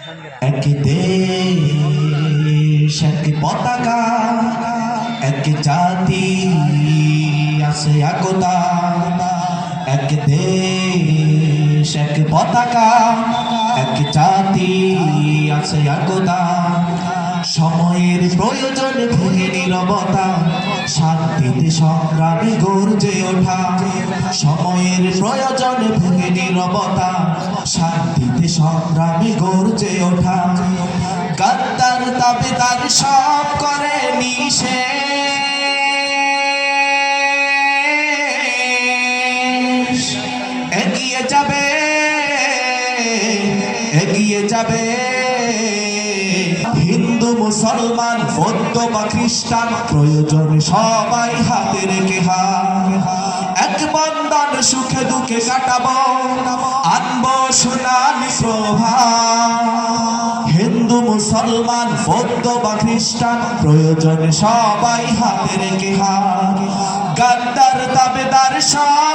এক দেশ এক পতাকা, এক জাতি আছে একতা। এক দেশ এক পতাকা, এক জাতি আছে একতা। সময়ের প্রয়োজন ভেঙে নীরবতা, শান্তিতে সংগ্রামে গর্জে ওঠা। সময়ের প্রয়োজন ভেঙে নীরবতা, শান্তিতে সংগ্রামে গর্জে ওঠা। গাদ্দার তাবেদার সব করে নিশেষ, এগিয়ে যাবে এগিয়ে যাবে। হিন্দু মুসলমান বৌদ্ধ বা খ্রিস্টান, প্রয়োজন সবাই হাতে রেখে হাত। এক বন্ধন সুখে দুঃখে কাটাবো, আনবো সোনালি প্রভা। হিন্দু মুসলমান বৌদ্ধ বা খ্রিস্টান, প্রয়োজন সবাই হাতে রেখে হাত। গাদ্দার তাবেদার সব